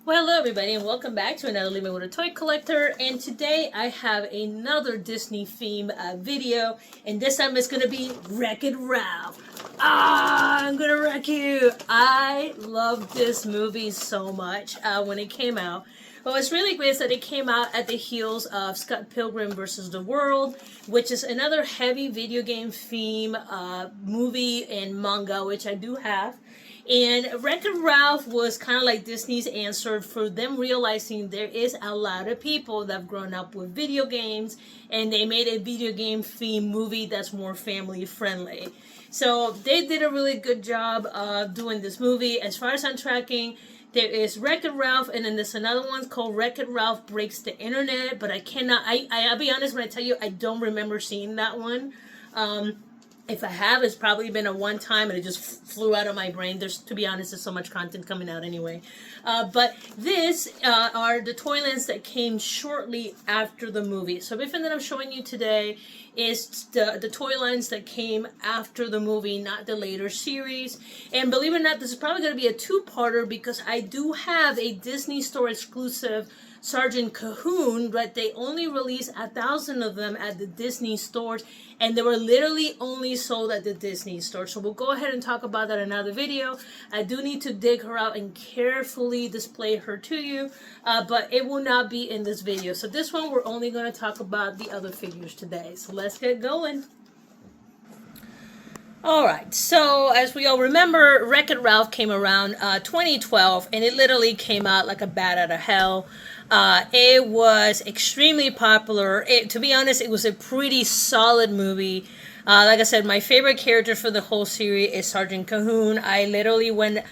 Well, hello everybody, and welcome back to another Living with a Toy Collector. And today I have another Disney theme video, and this time it's gonna be Wreck-It Ralph. I'm gonna wreck you. I love this movie so much when it came out. But what's really great is that it came out at the heels of Scott Pilgrim versus the World, which is another heavy video game theme movie and manga, which I do have. And Wreck-It Ralph was kind of like Disney's answer for them realizing there is a lot of people that have grown up with video games, and they made a video game themed movie that's more family friendly. So they did a really good job of doing this movie. As far as I'm tracking, there is Wreck-It Ralph, and then there's another one called Wreck-It Ralph Breaks the Internet, but I'll be honest when I tell you, I don't remember seeing that one. If I have, it's probably been a one time and it just flew out of my brain. To be honest, there's so much content coming out anyway. But this are the Toylands that came shortly after the movie. So everything that I'm showing you today is the Toylands that came after the movie, not the later series. And believe it or not, this is probably going to be a two-parter because I do have a Disney Store exclusive Sergeant Cahoon, but they only released 1,000 of them at the Disney stores, and they were literally only sold at the Disney store. So we'll go ahead and talk about that in another video. I do need to dig her out and carefully display her to you, but it will not be in this video. So this one, we're only going to talk about the other figures today. So let's get going. Alright, so as we all remember, Wreck-It Ralph came around 2012, and it literally came out like a bat out of hell. It was extremely popular. To be honest, it was a pretty solid movie. Like I said, my favorite character for the whole series is Sergeant Cahoon. I literally went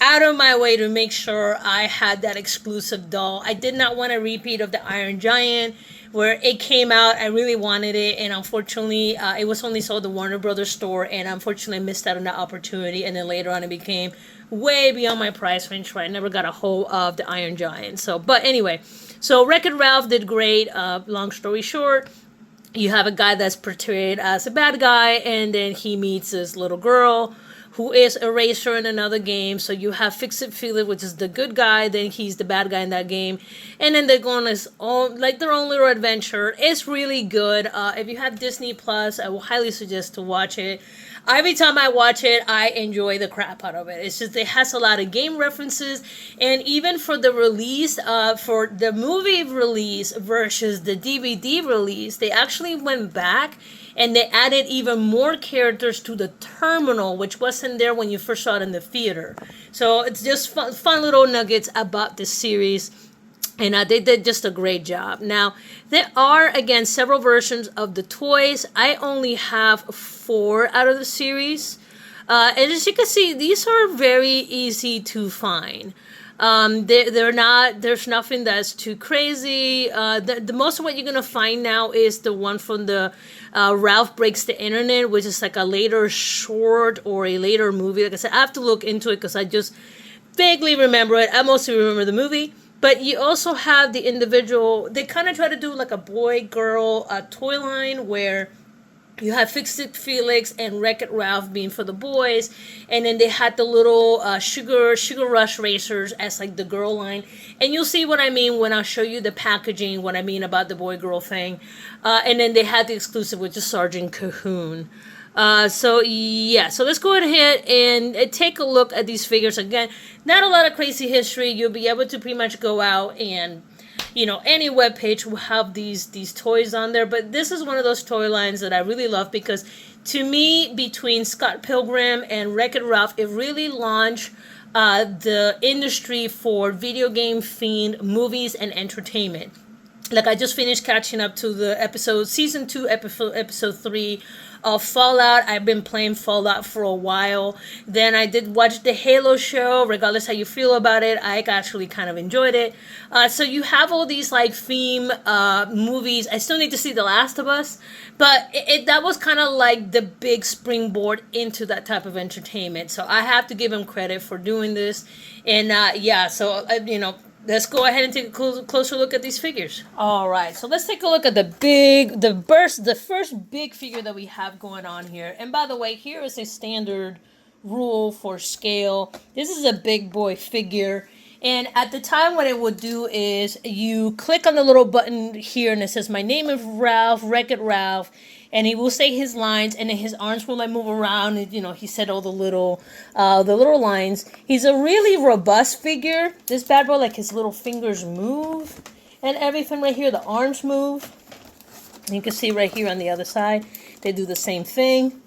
out of my way to make sure I had that exclusive doll. I did not want a repeat of the Iron Giant. Where it came out, I really wanted it, and unfortunately, it was only sold at the Warner Brothers store, and unfortunately, I missed out on that opportunity. And then later on, it became way beyond my price range, where I never got a hold of the Iron Giant. But anyway, so Wreck-It Ralph did great. Long story short, you have a guy that's portrayed as a bad guy, and then he meets this little girl who is a racer in another game. So you have Fix-It Felix, which is the good guy, then he's the bad guy in that game. And then they go on this their own little adventure. It's really good. If you have Disney Plus, I will highly suggest to watch it. Every time I watch it, I enjoy the crap out of it. It's just, it has a lot of game references. And even for the release, for the movie release versus the DVD release, they actually went back and they added even more characters to the terminal, which wasn't there when you first saw it in the theater. So it's just fun little nuggets about this series. And they did just a great job. Now, there are, again, several versions of the toys. I only have 4 out of the series. And as you can see, these are very easy to find. They're not, there's nothing that's too crazy. The most of what you're going to find now is the one from the Ralph Breaks the Internet, which is like a later short or a later movie. Like I said, I have to look into it because I just vaguely remember it. I mostly remember the movie. But you also have the individual, they kind of try to do like a boy-girl toy line where you have Fix-It Felix and Wreck-It Ralph being for the boys. And then they had the little Sugar Rush racers as like the girl line. And you'll see what I mean when I show you the packaging, what I mean about the boy-girl thing. And then they had the exclusive, which is Sergeant Cahoon. So let's go ahead and take a look at these figures. Again, not a lot of crazy history. You'll be able to pretty much go out and, any webpage will have these toys on there. But this is one of those toy lines that I really love because to me, between Scott Pilgrim and Wreck-It Ralph, it really launched the industry for video game themed movies and entertainment. Like I just finished catching up to the season 2, episode 3 of Fallout. I've been playing Fallout for a while. Then I did watch the Halo show. Regardless how you feel about it, I actually kind of enjoyed it. So you have all these like theme movies. I still need to see The Last of Us, but that was kind of like the big springboard into that type of entertainment. So I have to give him credit for doing this. And let's go ahead and take a closer look at these figures. All right, so let's take a look at the first big figure that we have going on here. And by the way, here is a standard rule for scale. This is a big boy figure. And at the time, what it would do is you click on the little button here, and it says, "My name is Ralph, Wreck-It Ralph," and he will say his lines, and then his arms will like move around. And, he said all the little lines. He's a really robust figure. This bad boy, like his little fingers move, and everything right here. The arms move. And you can see right here on the other side, they do the same thing.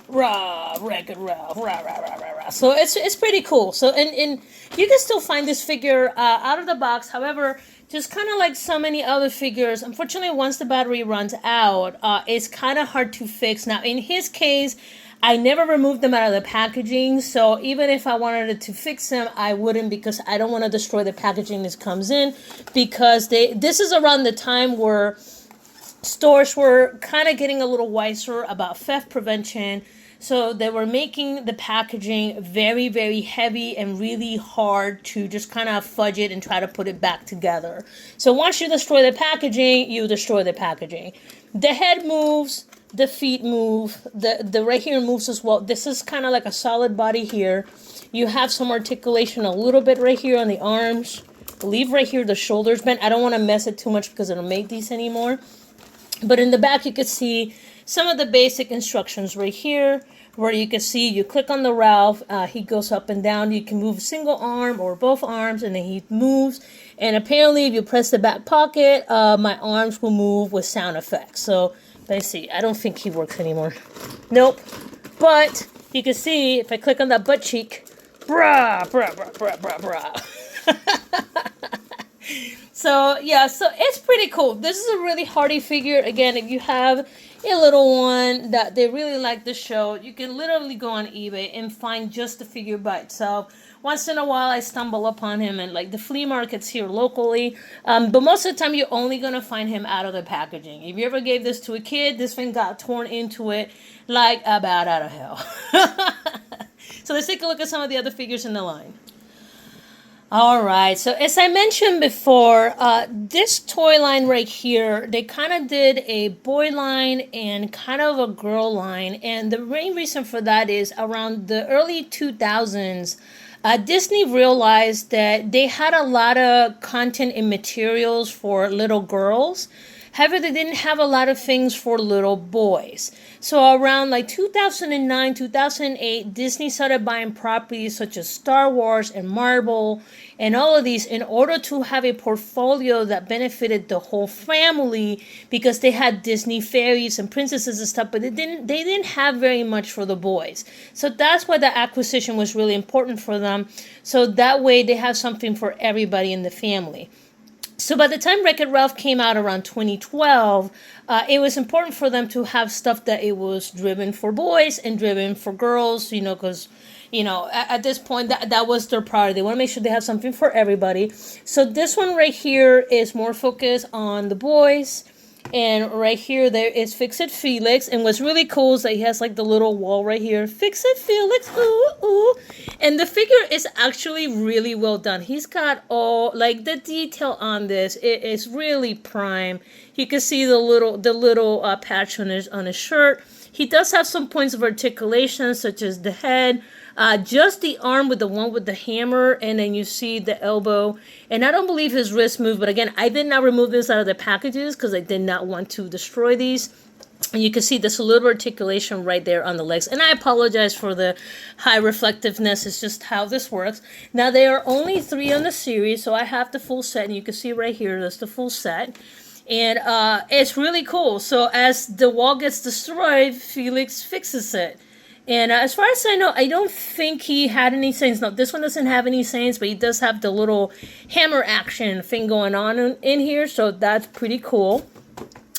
Rah, Wreck-It Ralph, rah, rah, rah, rah, rah. So it's pretty cool. So and you can still find this figure out of the box. However, just kind of like so many other figures, unfortunately, once the battery runs out, it's kind of hard to fix. Now, in his case, I never removed them out of the packaging. So even if I wanted to fix them, I wouldn't, because I don't want to destroy the packaging this comes in, because this is around the time where stores were kind of getting a little wiser about theft prevention. So they were making the packaging very, very heavy and really hard to just kind of fudge it and try to put it back together. So once you destroy the packaging, you destroy the packaging. The head moves, the feet move, the right here moves as well. This is kind of like a solid body here. You have some articulation a little bit right here on the arms. Leave right here the shoulders bent. I don't want to mess it too much because it'll make these anymore. But in the back, you can see some of the basic instructions right here, where you can see you click on the Ralph, he goes up and down. You can move a single arm or both arms, and then he moves. And apparently, if you press the back pocket, my arms will move with sound effects. So let's see. I don't think he works anymore. Nope. But you can see if I click on that butt cheek, brah, brah, brah, brah, brah, brah. So, yeah, so it's pretty cool. This is a really hardy figure. Again, if you have a little one that they really like the show, you can literally go on eBay and find just the figure by itself. Once in a while, I stumble upon him in, like, the flea markets here locally. But most of the time, you're only going to find him out of the packaging. If you ever gave this to a kid, this thing got torn into it like a bat out of hell. So let's take a look at some of the other figures in the line. All right, so as I mentioned before, this toy line right here, they kind of did a boy line and kind of a girl line. And the main reason for that is around the early 2000s, Disney realized that they had a lot of content and materials for little girls. However, they didn't have a lot of things for little boys. So around like 2009, 2008, Disney started buying properties such as Star Wars and Marvel and all of these in order to have a portfolio that benefited the whole family, because they had Disney fairies and princesses and stuff, but they didn't have very much for the boys. So that's why the acquisition was really important for them. So that way they have something for everybody in the family. So by the time Wreck-It Ralph came out around 2012, it was important for them to have stuff that it was driven for boys and driven for girls, because, at this point, that was their priority. They want to make sure they have something for everybody. So this one right here is more focused on the boys. And right here, there is Fix-It Felix. And what's really cool is that he has like the little wall right here. Fix-It Felix, ooh, ooh. And the figure is actually really well done. He's got all, like, the detail on this. It is really prime. You can see the little patch on his shirt. He does have some points of articulation, such as the head, just the arm with the one with the hammer, and then you see the elbow. And I don't believe his wrist moved, but again, I did not remove this out of the packages because I did not want to destroy these. And you can see this little articulation right there on the legs. And I apologize for the high reflectiveness. It's just how this works. Now, there are only 3 on the series, so I have the full set. And you can see right here, that's the full set. And it's really cool. So as the wall gets destroyed, Felix fixes it. And as far as I know, I don't think he had any sayings. No, this one doesn't have any sayings, but he does have the little hammer action thing going on in here. So that's pretty cool.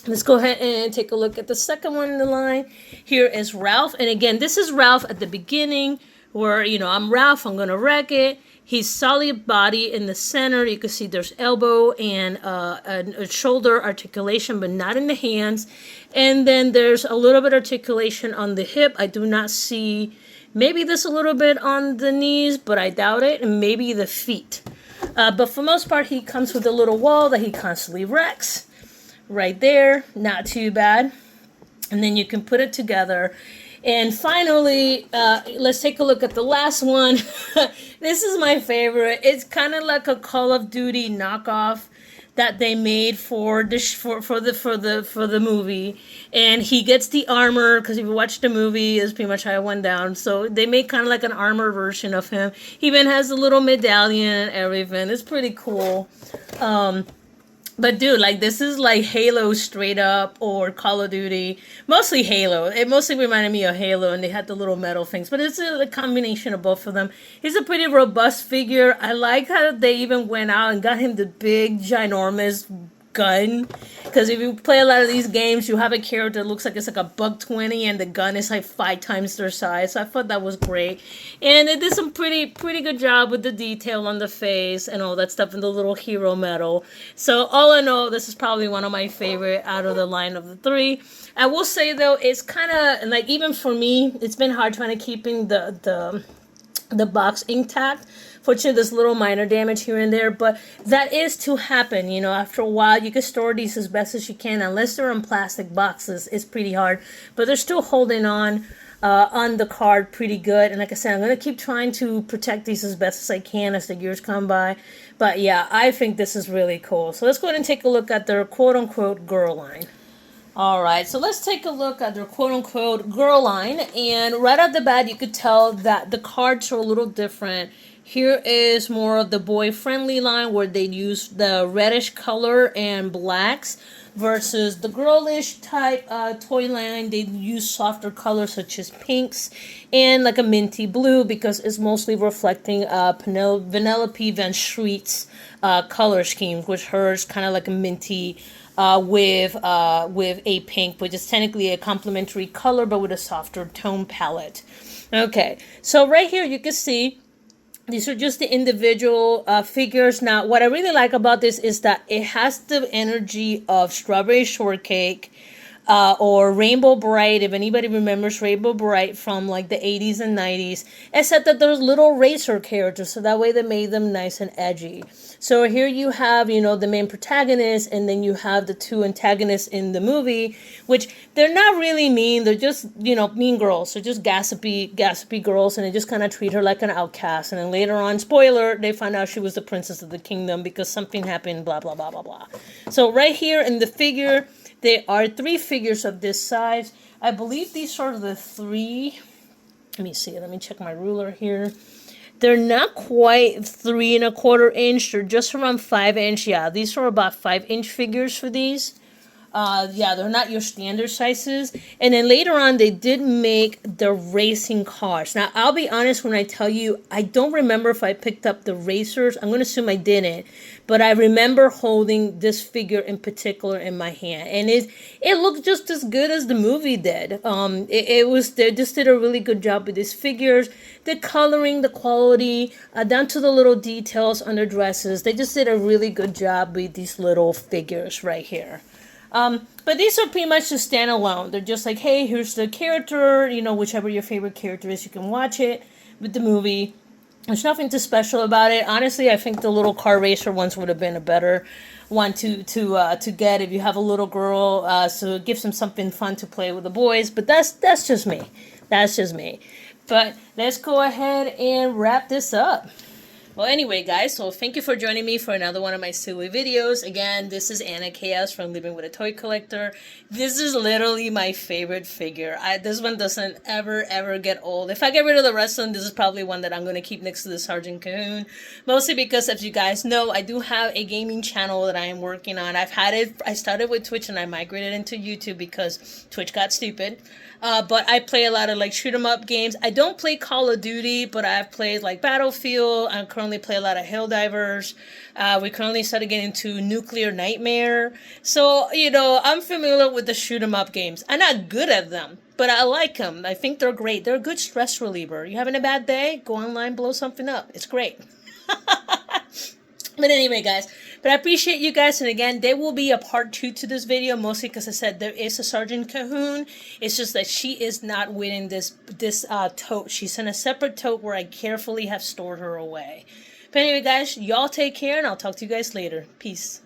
Let's go ahead and take a look at the second one in the line. Here is Ralph. And again, this is Ralph at the beginning where, I'm Ralph, I'm going to wreck it. He's solid body in the center. You can see there's elbow and a shoulder articulation, but not in the hands. And then there's a little bit articulation on the hip. I do not see, maybe this a little bit on the knees, but I doubt it. And maybe the feet. But for most part, he comes with a little wall that he constantly wrecks. Right there, not too bad. And then you can put it together. And finally, let's take a look at the last one. This is my favorite. It's kind of like a Call of Duty knockoff that they made for the movie, and he gets the armor because if you watch the movie, is pretty much how it went down. So they made kind of like an armor version of him. He even has a little medallion and everything. It's pretty cool. But dude, like this is like Halo straight up or Call of Duty. Mostly Halo. It mostly reminded me of Halo and they had the little metal things. But it's a combination of both of them. He's a pretty robust figure. I like how they even went out and got him the big, ginormous gun. Because if you play a lot of these games, you have a character that looks like it's like a buck 20 and the gun is like 5 times their size. So I thought that was great. And it did some pretty good job with the detail on the face and all that stuff and the little hero medal. So all in all, this is probably one of my favorite out of the line of the 3. I will say though, it's kind of like, even for me, it's been hard trying to keeping the box intact. Fortunately, there's little minor damage here and there, but that is to happen. You know, after a while, you can store these as best as you can. Unless they're in plastic boxes, it's pretty hard. But they're still holding on the card pretty good. And like I said, I'm going to keep trying to protect these as best as I can as the years come by. But yeah, I think this is really cool. So let's go ahead and take a look at their quote-unquote girl line. Alright, so let's take a look at their quote-unquote girl line, and right off the bat you could tell that the cards are a little different. Here is more of the boy-friendly line where they use the reddish color and blacks, versus the girlish type toy line, they use softer colors such as pinks and like a minty blue because it's mostly reflecting Penelope Van Schreet's color scheme, which hers kind of like a minty with a pink, which is technically a complementary color, but with a softer tone palette. Okay, so right here you can see these are just the individual figures. Now, what I really like about this is that it has the energy of Strawberry Shortcake or Rainbow Bright, if anybody remembers Rainbow Bright from like the 80s and 90s, except that there's little racer characters, so that way they made them nice and edgy. So here you have, you know, the main protagonist, and then you have the 2 antagonists in the movie, which they're not really mean, they're just, you know, mean girls. They're just gossipy girls, and they just kind of treat her like an outcast. And then later on, spoiler, they find out she was the princess of the kingdom because something happened, blah, blah, blah, blah, blah. So right here in the figure, there are 3 figures of this size. I believe these are the 3. Let me see. Let me check my ruler here. They're not quite 3 1/4 inch. They're just around 5 inch. Yeah, these are about 5 inch figures for these. Yeah, they're not your standard sizes. And then later on, they did make the racing cars. Now, I'll be honest when I tell you, I don't remember if I picked up the racers. I'm going to assume I didn't. But I remember holding this figure in particular in my hand. And it looked just as good as the movie did. They just did a really good job with these figures. The coloring, the quality, down to the little details on their dresses. They just did a really good job with these little figures right here. But these are pretty much just standalone. They're just like, hey, here's the character, you know, whichever your favorite character is, you can watch it with the movie. There's nothing too special about it. Honestly, I think the little car racer ones would have been a better one to get if you have a little girl, so it gives them something fun to play with the boys. But that's just me. That's just me. But let's go ahead and wrap this up. Well, anyway, guys, so thank you for joining me for another one of my silly videos. Again, this is Anna Chaos from Living with a Toy Collector. This is literally my favorite figure. This one doesn't ever get old. If I get rid of the rest of them, this is probably one that I'm going to keep next to the Sergeant Cahoon. Mostly because, as you guys know, I do have a gaming channel that I am working on. I started with Twitch and I migrated into YouTube because Twitch got stupid. But I play a lot of like shoot 'em up games. I don't play Call of Duty, but I've played like Battlefield. I currently play a lot of Helldivers. We currently started getting into Nuclear Nightmare. So, you know, I'm familiar with the shoot 'em up games. I'm not good at them, but I like them. I think they're great. They're a good stress reliever. You having a bad day? Go online, blow something up. It's great. But anyway, guys, but I appreciate you guys. And again, there will be a part 2 to this video, mostly because I said there is a Sergeant Cahoon. It's just that she is not within this tote. She's in a separate tote where I carefully have stored her away. But anyway, guys, y'all take care, and I'll talk to you guys later. Peace.